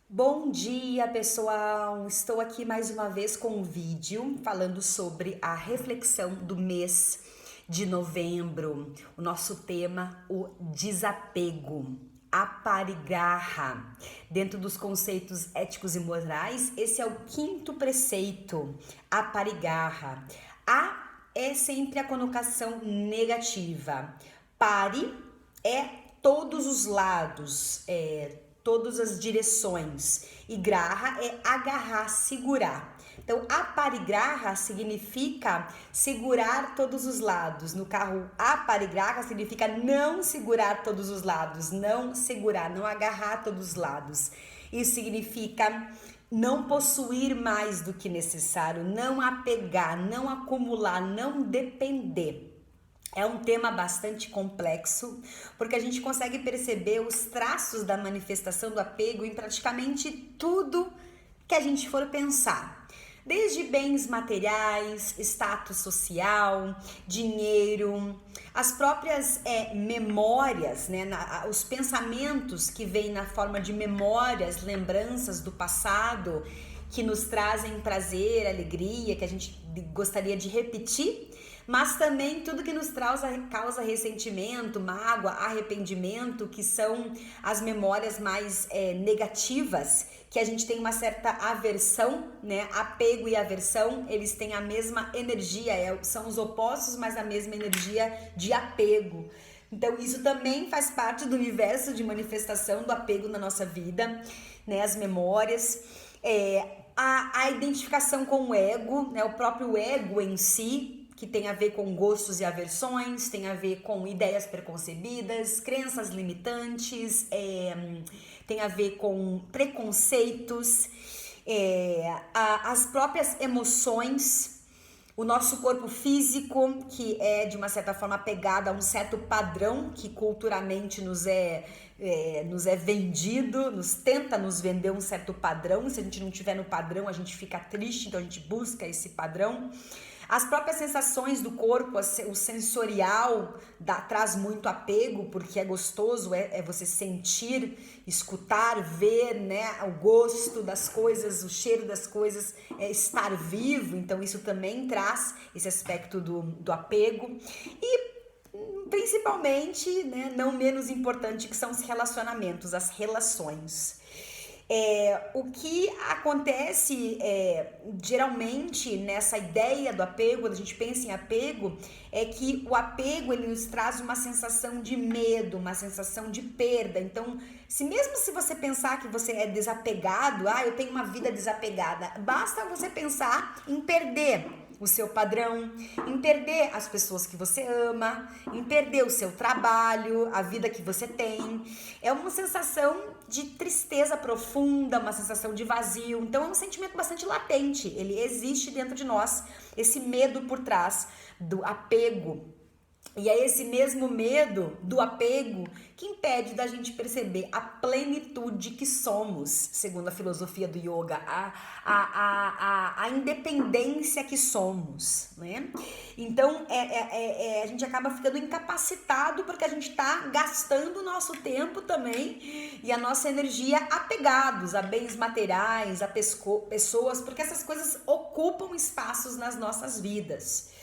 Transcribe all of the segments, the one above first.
Bom dia, pessoal! Estou aqui mais uma vez com um vídeo falando sobre a reflexão do mês de novembro. O nosso tema, o desapego, a parigarra. Dentro dos conceitos éticos e morais, esse é o quinto preceito, a parigarra. A é sempre a conotação negativa. Pare é todos os lados, todas as direções. E garra é agarrar, segurar. Então, aparigraha significa segurar todos os lados. No carro, aparigraha significa não segurar todos os lados, não segurar, não agarrar todos os lados. Isso significa não possuir mais do que necessário, não apegar, não acumular, não depender. É um tema bastante complexo, porque a gente consegue perceber os traços da manifestação do apego em praticamente tudo que a gente for pensar. Desde bens materiais, status social, dinheiro, as próprias memórias, né, os pensamentos que vêm na forma de memórias, lembranças do passado, que nos trazem prazer, alegria, que a gente gostaria de repetir, mas também tudo que nos causa ressentimento, mágoa, arrependimento, que são as memórias mais negativas, que a gente tem uma certa aversão, né? Apego e aversão, eles têm a mesma energia, são os opostos, mas a mesma energia de apego. Então, isso também faz parte do universo de manifestação do apego na nossa vida, né? As memórias, a identificação com o ego, né? O próprio ego em si, que tem a ver com gostos e aversões, tem a ver com ideias preconcebidas, crenças limitantes, tem a ver com preconceitos, as próprias emoções, o nosso corpo físico, que é de uma certa forma apegado a um certo padrão que culturalmente nos é vendido, tenta nos vender um certo padrão. Se a gente não tiver no padrão, a gente fica triste, então a gente busca esse padrão. As próprias sensações do corpo, o sensorial traz muito apego, porque é gostoso, é você sentir, escutar, ver, né, o gosto das coisas, o cheiro das coisas, estar vivo. Então isso também traz esse aspecto do apego. E principalmente, né, não menos importante, que são os relacionamentos, as relações. O que acontece geralmente nessa ideia do apego, quando a gente pensa em apego, é que o apego ele nos traz uma sensação de medo, uma sensação de perda. Então, mesmo se você pensar que você é desapegado, eu tenho uma vida desapegada, basta você pensar em perder o seu padrão, em perder as pessoas que você ama, em perder o seu trabalho, a vida que você tem. É uma sensação de tristeza profunda, uma sensação de vazio. Então é um sentimento bastante latente, ele existe dentro de nós, esse medo por trás do apego. E é esse mesmo medo do apego que impede da gente perceber a plenitude que somos, segundo a filosofia do yoga, a independência que somos, né? Então, a gente acaba ficando incapacitado porque a gente está gastando o nosso tempo também e a nossa energia apegados a bens materiais, a pessoas, porque essas coisas ocupam espaços nas nossas vidas.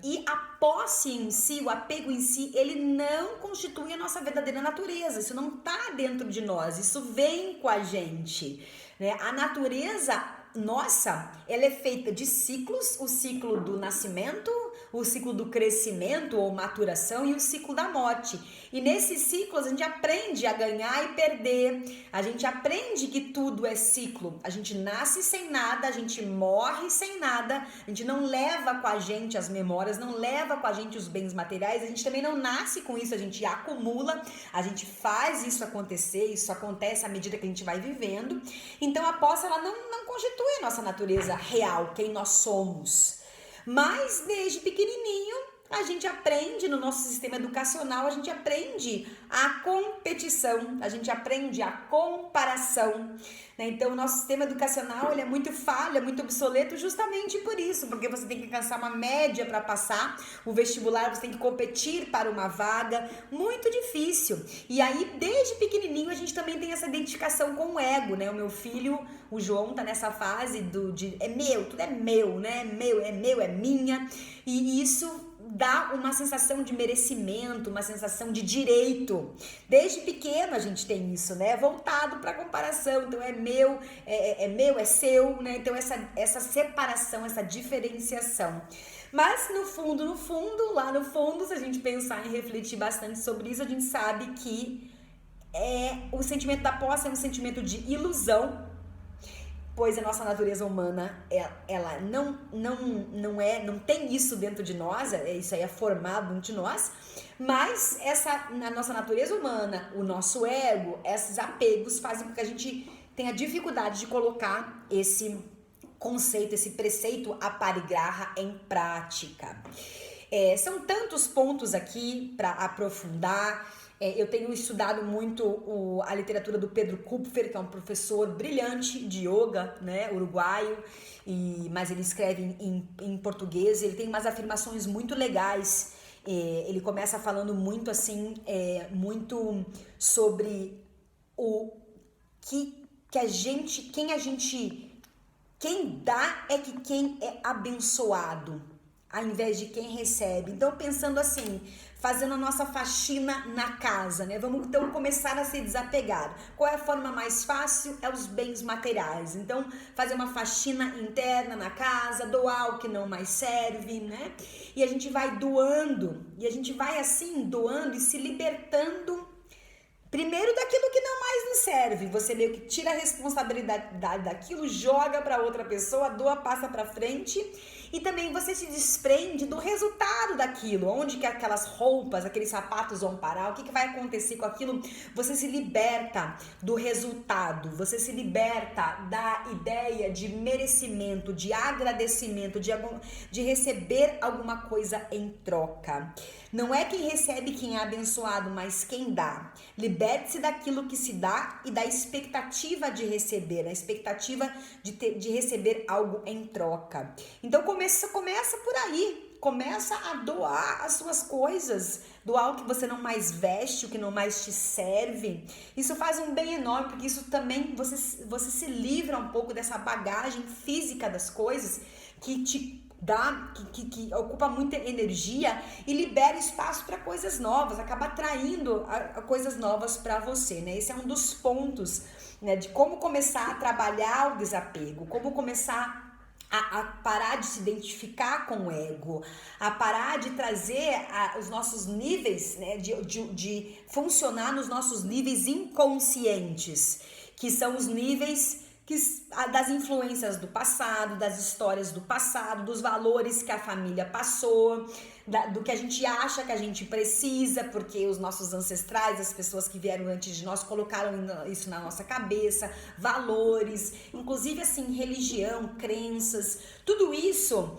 E a posse em si, o apego em si, ele não constitui a nossa verdadeira natureza. Isso não está dentro de nós, isso vem com a gente, né? A natureza nossa, ela é feita de ciclos, o ciclo do nascimento, o ciclo do crescimento ou maturação e o ciclo da morte. E nesses ciclos a gente aprende a ganhar e perder, a gente aprende que tudo é ciclo. A gente nasce sem nada, a gente morre sem nada, a gente não leva com a gente as memórias, não leva com a gente os bens materiais, a gente também não nasce com isso, a gente acumula, a gente faz isso acontecer, isso acontece à medida que a gente vai vivendo. Então a posse ela não constitui a nossa natureza real, quem nós somos. Mas desde pequenininho a gente aprende no nosso sistema educacional, a gente aprende a competição, a gente aprende a comparação, né? Então o nosso sistema educacional ele é muito falho, é muito obsoleto justamente por isso, porque você tem que alcançar uma média para passar o vestibular, você tem que competir para uma vaga, muito difícil. E aí desde pequenininho a gente também tem essa identificação com o ego, né? O meu filho, o João, tá nessa fase de é meu, tudo é meu, né? É meu, é minha. E isso dá uma sensação de merecimento, uma sensação de direito. Desde pequeno a gente tem isso, né? Voltado para comparação. Então é meu, é seu, né? Então essa separação, essa diferenciação. Mas no fundo, lá no fundo, se a gente pensar e refletir bastante sobre isso, a gente sabe que o sentimento da posse é um sentimento de ilusão, pois a nossa natureza humana, ela não tem isso dentro de nós, isso aí é formado dentro de nós, mas na nossa natureza humana, o nosso ego, esses apegos fazem com que a gente tenha dificuldade de colocar esse conceito, esse preceito aparigraha em prática. São tantos pontos aqui para aprofundar. Eu tenho estudado muito a literatura do Pedro Kupfer, que é um professor brilhante de yoga, né, uruguaio, mas ele escreve em português. Ele tem umas afirmações muito legais. Ele começa falando muito assim, muito sobre o que a gente, quem dá é que quem é abençoado, ao invés de quem recebe. Então, pensando assim, fazendo a nossa faxina na casa, né? Vamos então começar a se desapegar. Qual é a forma mais fácil? É os bens materiais. Então, fazer uma faxina interna na casa, doar o que não mais serve, né? E a gente vai doando, e a gente vai assim doando e se libertando primeiro daquilo que não mais nos serve. Você meio que tira a responsabilidade daquilo, joga para outra pessoa, doa, passa para frente. E também você se desprende do resultado daquilo, onde que aquelas roupas, aqueles sapatos vão parar, o que vai acontecer com aquilo. Você se liberta do resultado, você se liberta da ideia de merecimento, de agradecimento, de receber alguma coisa em troca. Não é quem recebe quem é abençoado, mas quem dá. Liberte-se daquilo que se dá e da expectativa de receber, a expectativa de receber algo em troca. Então começa por aí. Começa a doar as suas coisas, doar o que você não mais veste, o que não mais te serve. Isso faz um bem enorme, porque isso também, você se livra um pouco dessa bagagem física das coisas que te dá, que ocupa muita energia e libera espaço para coisas novas, acaba atraindo coisas novas para você, né? Esse é um dos pontos, né, de como começar a trabalhar o desapego, como começar a parar de se identificar com o ego, a parar de trazer os nossos níveis, né, de funcionar nos nossos níveis inconscientes, que são os níveis das influências do passado, das histórias do passado, dos valores que a família passou, do que a gente acha que a gente precisa, porque os nossos ancestrais, as pessoas que vieram antes de nós, colocaram isso na nossa cabeça, valores, inclusive assim, religião, crenças, tudo isso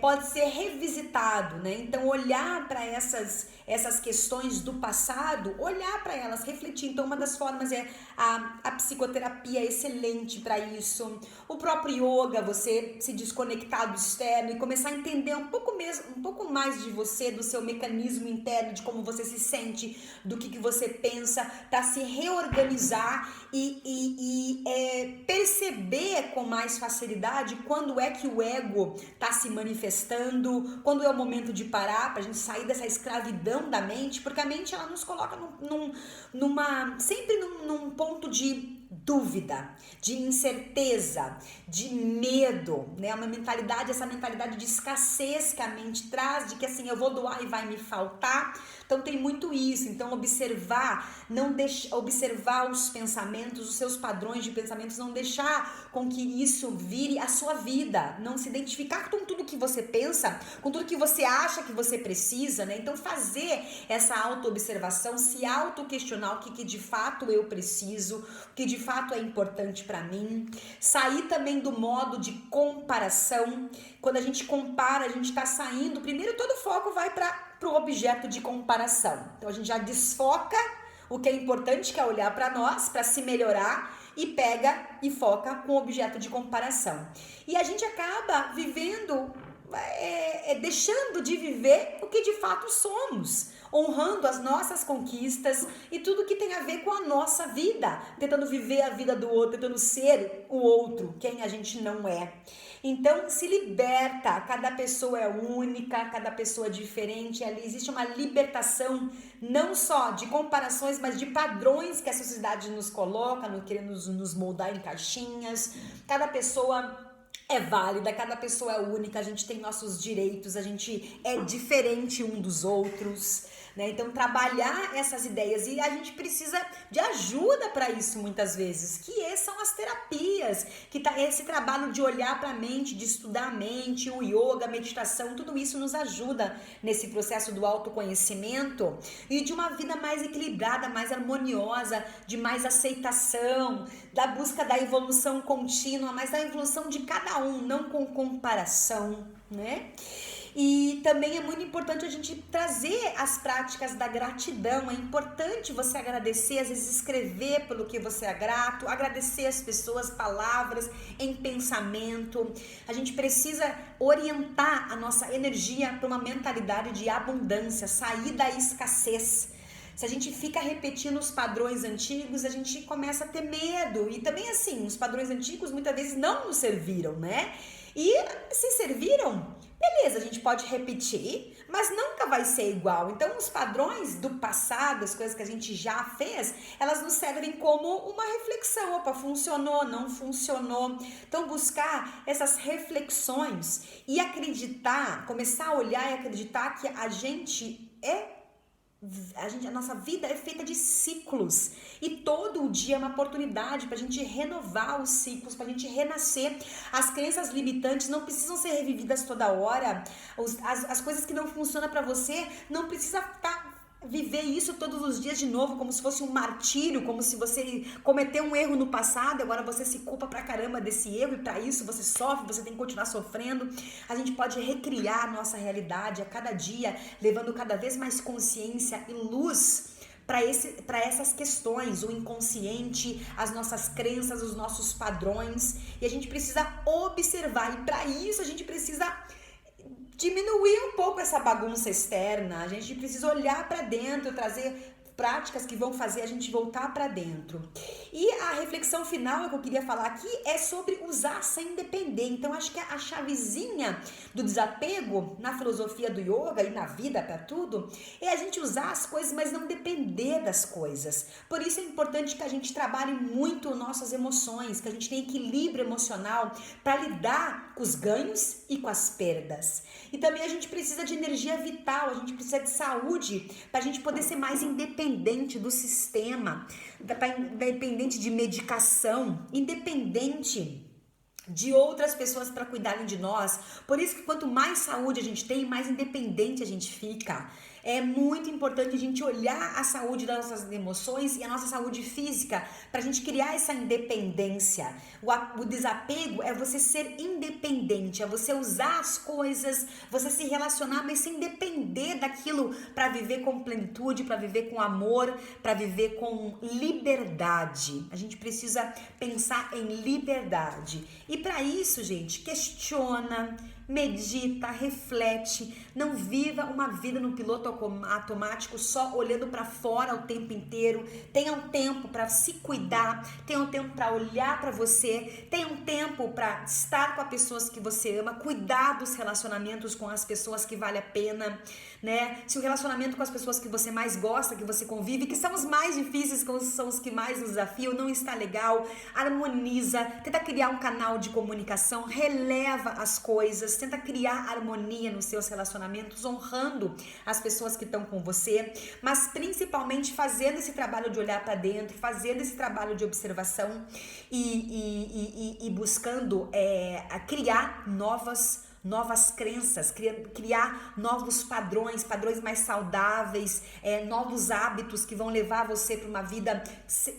pode ser revisitado, né? Então, olhar para essas questões do passado, olhar para elas, refletir. Então, uma das formas é a psicoterapia excelente para isso. O próprio yoga, você se desconectar do externo e começar a entender um pouco mais de você, do seu mecanismo interno, de como você se sente, do que você pensa, para se reorganizar e perceber com mais facilidade quando é que o ego está se manifestando, quando é o momento de parar, para a gente sair dessa escravidão da mente, porque a mente ela nos coloca sempre num ponto de dúvida, de incerteza, de medo, né? Essa mentalidade de escassez que a mente traz, de que assim, eu vou doar e vai me faltar. Então tem muito isso. Então observar os pensamentos, os seus padrões de pensamentos, não deixar com que isso vire a sua vida, não se identificar com tudo que você pensa, com tudo que você acha que você precisa, né? Então fazer essa auto-observação, se auto-questionar o que de fato eu preciso, o que de fato é importante para mim. Sair também do modo de comparação. Quando a gente compara, a gente está saindo, primeiro todo o foco vai para o objeto de comparação. Então a gente já desfoca o que é importante, que é olhar para nós, para se melhorar, e pega e foca com o objeto de comparação. E a gente acaba vivendo deixando de viver o que de fato somos, honrando as nossas conquistas e tudo que tem a ver com a nossa vida, tentando viver a vida do outro, tentando ser o outro, quem a gente não é. Então, se liberta, cada pessoa é única, cada pessoa é diferente, ali existe uma libertação não só de comparações, mas de padrões que a sociedade nos coloca, querendo nos moldar em caixinhas. Cada pessoa é válida, cada pessoa é única, a gente tem nossos direitos, a gente é diferente um dos outros, né? Então trabalhar essas ideias, e a gente precisa de ajuda para isso muitas vezes, que são as terapias, que esse trabalho de olhar para a mente, de estudar a mente, o yoga, a meditação, tudo isso nos ajuda nesse processo do autoconhecimento e de uma vida mais equilibrada, mais harmoniosa, de mais aceitação, da busca da evolução contínua, mas da evolução de cada um, não com comparação, né? E também é muito importante a gente trazer as práticas da gratidão. É importante você agradecer, às vezes escrever pelo que você é grato, agradecer as pessoas, palavras, em pensamento. A gente precisa orientar a nossa energia para uma mentalidade de abundância, sair da escassez. Se a gente fica repetindo os padrões antigos, a gente começa a ter medo. E também assim, os padrões antigos muitas vezes não nos serviram, né? E se serviram, beleza, a gente pode repetir, mas nunca vai ser igual. Então, os padrões do passado, as coisas que a gente já fez, elas nos servem como uma reflexão. Opa, funcionou, não funcionou. Então, buscar essas reflexões e acreditar, começar a olhar e acreditar que a nossa vida é feita de ciclos e todo dia é uma oportunidade para a gente renovar os ciclos, para a gente renascer. As crenças limitantes não precisam ser revividas toda hora. As coisas que não funcionam para você não precisa viver isso todos os dias de novo, como se fosse um martírio, como se você cometeu um erro no passado, agora você se culpa pra caramba desse erro e pra isso você sofre, você tem que continuar sofrendo. A gente pode recriar a nossa realidade a cada dia, levando cada vez mais consciência e luz para essas questões, o inconsciente, as nossas crenças, os nossos padrões, e a gente precisa observar, e para isso a gente precisa diminuir um pouco essa bagunça externa. A gente precisa olhar para dentro, trazer práticas que vão fazer a gente voltar para dentro. E a reflexão final que eu queria falar aqui é sobre usar sem depender. Então acho que a chavezinha do desapego na filosofia do yoga e na vida para tudo é a gente usar as coisas, mas não depender das coisas. Por isso é importante que a gente trabalhe muito nossas emoções, que a gente tenha equilíbrio emocional para lidar com os ganhos e com as perdas. E também a gente precisa de energia vital, a gente precisa de saúde para a gente poder ser mais independente do sistema, independente de medicação, independente de outras pessoas para cuidarem de nós. Por isso que quanto mais saúde a gente tem, mais independente a gente fica. É muito importante a gente olhar a saúde das nossas emoções e a nossa saúde física para a gente criar essa independência. O desapego é você ser independente, é você usar as coisas, você se relacionar, mas sem depender daquilo para viver com plenitude, para viver com amor, para viver com liberdade. A gente precisa pensar em liberdade. E para isso, gente, questiona, medita, reflete, não viva uma vida no piloto automático só olhando para fora o tempo inteiro. Tenha um tempo para se cuidar, tenha um tempo para olhar para você, tenha um tempo para estar com as pessoas que você ama, cuidar dos relacionamentos com as pessoas que vale a pena, né? Se o relacionamento com as pessoas que você mais gosta, que você convive, que são os mais difíceis, que são os que mais nos desafiam, não está legal, harmoniza, tenta criar um canal de comunicação, releva as coisas, tenta criar harmonia nos seus relacionamentos, honrando as pessoas que estão com você, mas principalmente fazendo esse trabalho de olhar para dentro, fazendo esse trabalho de observação e buscando criar novas crenças, criar novos padrões mais saudáveis, novos hábitos que vão levar você para uma vida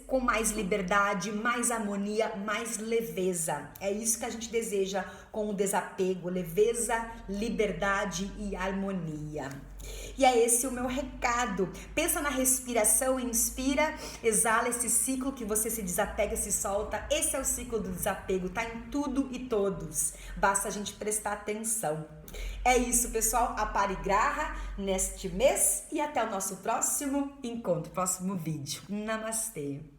com mais liberdade, mais harmonia, mais leveza. É isso que a gente deseja com o desapego, leveza, liberdade e harmonia. E é esse o meu recado. Pensa na respiração, inspira, exala esse ciclo que você se desapega, se solta. Esse é o ciclo do desapego, tá em tudo e todos. Basta a gente prestar atenção. É isso, pessoal. Aparigraha neste mês e até o nosso próximo encontro, próximo vídeo. Namastê.